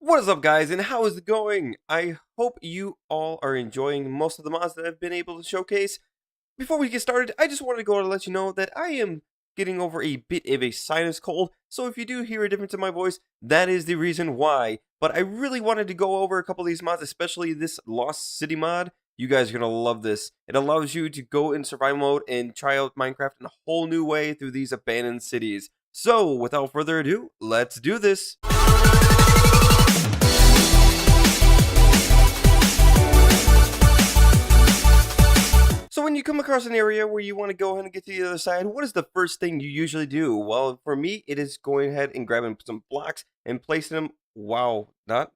What is up, guys, and how is it going? I hope you all are enjoying most of the mods that I've been able to showcase. Before we get started, I just wanted to go and let you know that I am getting over a bit of a sinus cold, so if you do hear a difference in my voice, that is the reason why. But I really wanted to go over a couple of these mods, especially this Lost City mod. You guys are going to love this. It allows you to go in survival mode and try out Minecraft in a whole new way through these abandoned cities. So, without further ado, let's do this! So when you come across an area where you want to go ahead and get to the other side, what is the first thing you usually do? Well, for me, it is going ahead and grabbing some blocks and placing them. Wow, not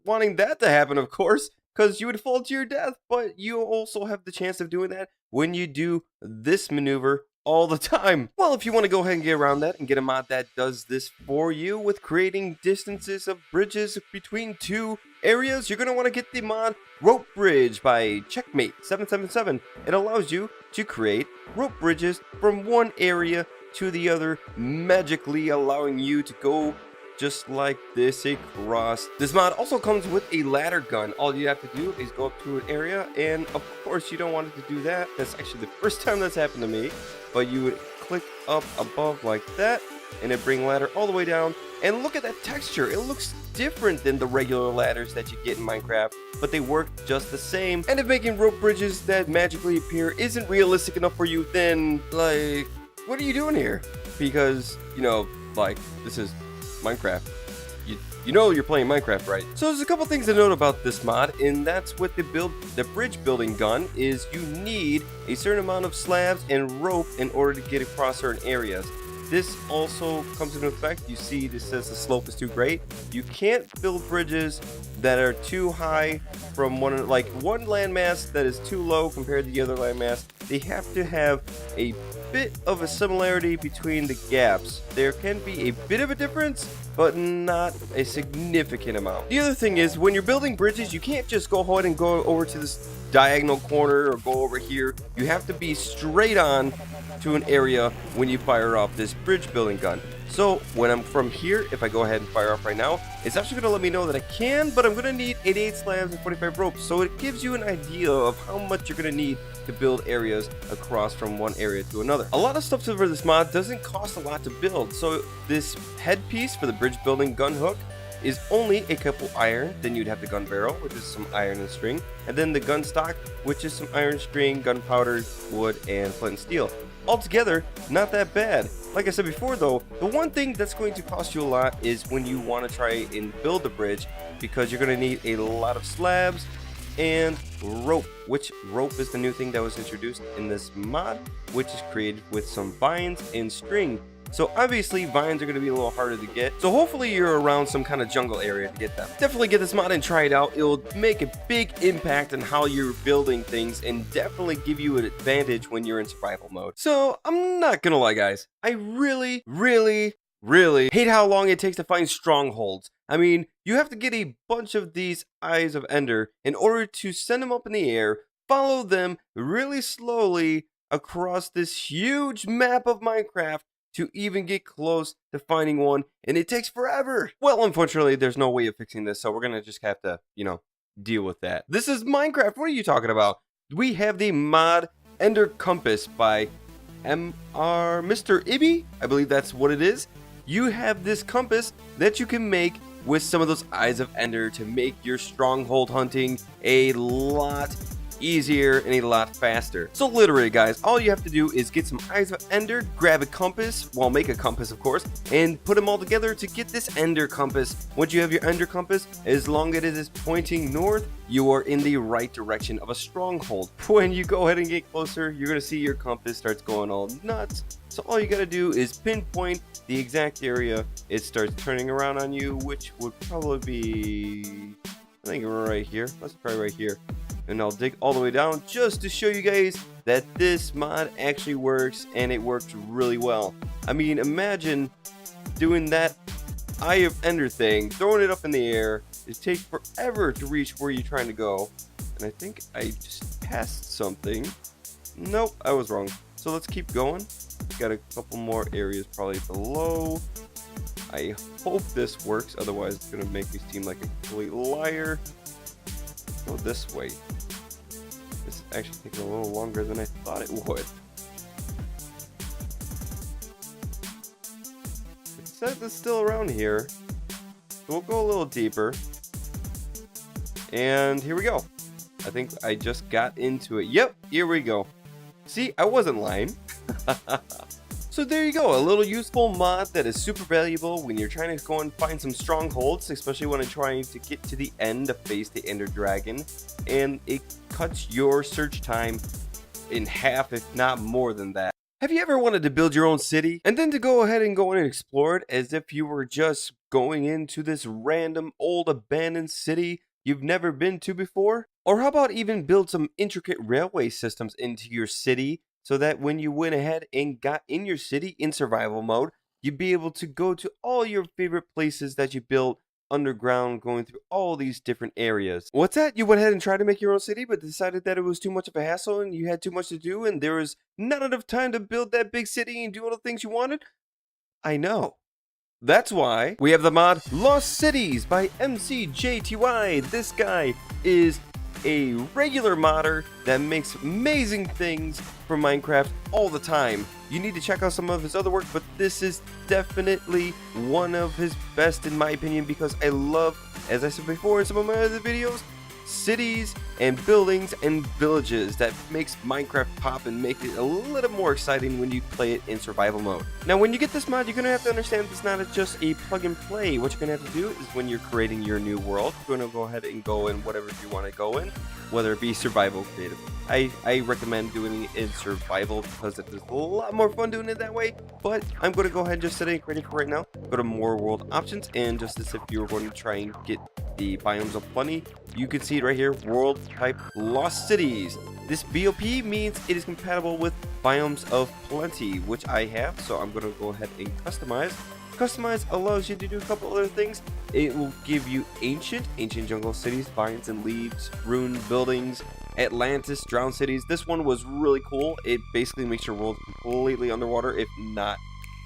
wanting that to happen, of course, because you would fall to your death. But you also have the chance of doing that when you do this maneuver all the time. Well, if you want to go ahead and get around that and get a mod that does this for you with creating distances of bridges between two areas, you're going to want to get the mod Rope Bridge by Checkmate777. It allows you to create rope bridges from one area to the other, magically allowing you to go just like this across. This mod also comes with a ladder gun. All you have to do is go up to an area, and of course you don't want it to do that. That's actually the first time that's happened to me. But you would click up above like that, and it bring ladder all the way down. And look at that texture. It looks different than the regular ladders that you get in Minecraft, but they work just the same. And if making rope bridges that magically appear isn't realistic enough for you, then, like, what are you doing here? Because, you know, like, this is Minecraft. You know you're playing Minecraft, right? So there's a couple things to note about this mod, and that's what the bridge building gun is. You need a certain amount of slabs and rope in order to get across certain areas. This also comes into effect. You see this says the slope is too great. You can't build bridges that are too high from one landmass that is too low compared to the other landmass. They have to have a bit of a similarity between the gaps. There can be a bit of a difference, but not a significant amount. The other thing is, when you're building bridges, you can't just go ahead and go over to this diagonal corner or go over here. You have to be straight on to an area when you fire off this bridge building gun. So when I'm from here, if I go ahead and fire off right now, it's actually going to let me know that I can, but I'm going to need 88 slabs and 45 ropes. So it gives you an idea of how much you're going to need to build areas across from one area to another. A lot of stuff for this mod doesn't cost a lot to build. So this headpiece for the bridge building gun hook is only a couple iron. Then you'd have the gun barrel, which is some iron and string, and then the gun stock, which is some iron, string, gunpowder, wood, and flint and steel. Altogether, not that bad. Like I said before though, the one thing that's going to cost you a lot is when you want to try and build a bridge, because you're going to need a lot of slabs and rope, which rope is the new thing that was introduced in this mod, which is created with some vines and string. So obviously vines are going to be a little harder to get, so hopefully you're around some kind of jungle area to get them. Definitely get this mod and try it out. It'll make a big impact on how you're building things and definitely give you an advantage when you're in survival mode. So I'm not gonna lie, guys, I really hate how long it takes to find strongholds. I mean, you have to get a bunch of these Eyes of Ender in order to send them up in the air, follow them really slowly across this huge map of Minecraft to even get close to finding one, and it takes forever. Well, unfortunately, there's no way of fixing this, so we're gonna just have to, you know, deal with that. This is Minecraft. What are you talking about? We have the mod Ender Compass by Mr. Ibby. I believe that's what it is. You have this compass that you can make with some of those Eyes of Ender to make your stronghold hunting a lot easier and a lot faster. So literally, guys, all you have to do is get some Eyes of Ender, grab a compass, well, make a compass of course, and put them all together to get this Ender compass. Once you have your Ender compass, as long as it is pointing north, you are in the right direction of a stronghold. When you go ahead and get closer, you're going to see your compass starts going all nuts. So all you got to do is pinpoint the exact area it starts turning around on you, which would probably be, I think, right here. Let's try right here. And I'll dig all the way down just to show you guys that this mod actually works, and it works really well. I mean, imagine doing that Eye of Ender thing, throwing it up in the air. It takes forever to reach where you're trying to go. And I think I just passed something. Nope, I was wrong. So let's keep going. Got a couple more areas probably below. I hope this works, otherwise it's gonna make me seem like a complete liar. Go this way. This is actually taking a little longer than I thought it would. It says it's still around here. So we'll go a little deeper. And here we go. I think I just got into it. Yep, here we go. See, I wasn't lying. So there you go, a little useful mod that is super valuable when you're trying to go and find some strongholds, especially when you're trying to get to the end to face the Ender Dragon, and it cuts your search time in half, if not more than that. Have you ever wanted to build your own city, and then to go ahead and go in and explore it as if you were just going into this random old abandoned city you've never been to before? Or how about even build some intricate railway systems into your city, so that when you went ahead and got in your city in survival mode, you'd be able to go to all your favorite places that you built underground, going through all these different areas. What's that? You went ahead and tried to make your own city, but decided that it was too much of a hassle and you had too much to do and there was not enough time to build that big city and do all the things you wanted? I know. That's why we have the mod Lost Cities by MCJTY. This guy is a regular modder that makes amazing things for Minecraft all the time. You need to check out some of his other work, but this is definitely one of his best in my opinion, because I love, as I said before in some of my other videos, cities and buildings and villages that makes Minecraft pop and make it a little more exciting when you play it in survival mode. Now when you get this mod, you're going to have to understand it's not just a plug and play. What you're going to have to do is when you're creating your new world, you're going to go ahead and go in whatever you want to go in, whether it be survival, creative. I recommend doing it in survival because it is a lot more fun doing it that way, but I'm going to go ahead and just set it and create it for right now. Go to more world options, and just as if you were going to try and get the biomes of plenty, you can see it right here, world type Lost Cities. This BOP means it is compatible with biomes of plenty, which I have, so I'm going to go ahead and customize. Customize allows you to do a couple other things. It will give you ancient jungle cities, vines and leaves, ruined buildings, Atlantis, drowned cities. This one was really cool. It basically makes your world completely underwater, if not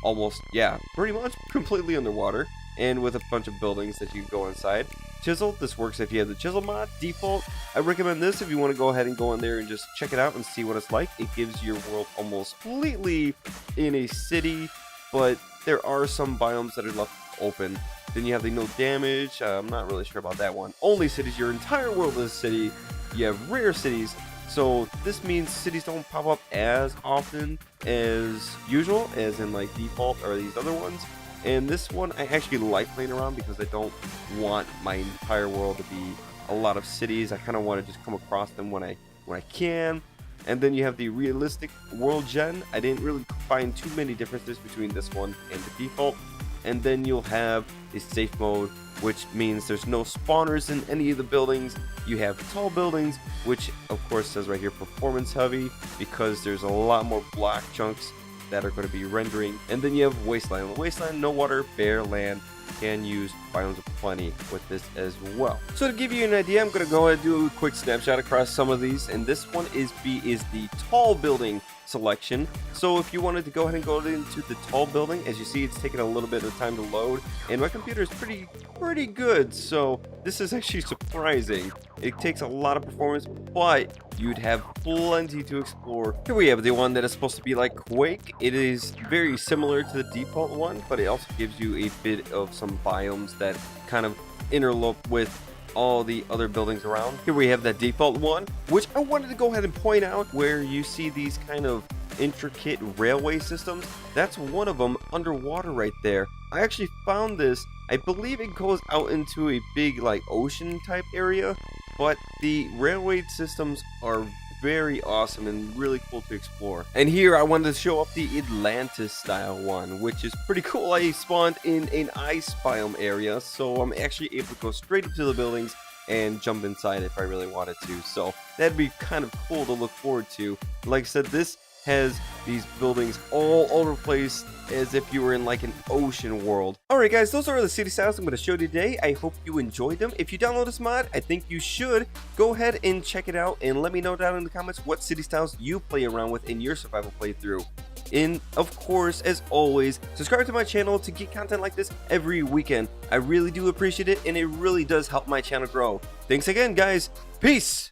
almost, yeah, pretty much completely underwater, and with a bunch of buildings that you can go inside. Chisel, this works if you have the chisel mod default. I recommend this if you want to go ahead and go in there and just check it out and see what it's like. It gives your world almost completely in a city, but there are some biomes that are left open. Then you have the no damage. I'm not really sure about that one. Only cities, your entire world is a city. You have rare cities, so this means cities don't pop up as often as usual, as in like default or these other ones. And this one I actually like playing around because I don't want my entire world to be a lot of cities. I kind of want to just come across them when I can. And then you have the realistic world gen. I didn't really find too many differences between this one and the default. And then you'll have a safe mode, which means there's no spawners in any of the buildings. You have tall buildings, which of course says right here performance heavy, because there's a lot more block chunks that are going to be rendering. And then you have wasteland. Wasteland, no water, bare land. Can use biomes of plenty with this as well. So to give you an idea, I'm going to go ahead and do a quick snapshot across some of these, and this one is the tall building selection. So if you wanted to go ahead and go into the tall building, as you see, it's taking a little bit of time to load, and my computer is pretty good, so this is actually surprising. It takes a lot of performance, but you'd have plenty to explore. Here we have the one that is supposed to be like Quake. It is very similar to the default one, but it also gives you a bit of some biomes that kind of interlope with all the other buildings around. Here we have that default one, which I wanted to go ahead and point out, where you see these kind of intricate railway systems. That's one of them underwater right there. I actually found this, I believe it goes out into a big like ocean type area, but the railway systems are very awesome and really cool to explore. And here I wanted to show up the Atlantis style one, which is pretty cool. I spawned in an ice biome area, so I'm actually able to go straight into the buildings and jump inside if I really wanted to. So that'd be kind of cool to look forward to. Like I said, this has these buildings all over the place as if you were in like an ocean world. Alright guys, those are the city styles I'm going to show you today. I hope you enjoyed them. If you download this mod, I think you should go ahead and check it out and let me know down in the comments what city styles you play around with in your survival playthrough. And of course, as always, subscribe to my channel to get content like this every weekend. I really do appreciate it, and it really does help my channel grow. Thanks again, guys. Peace!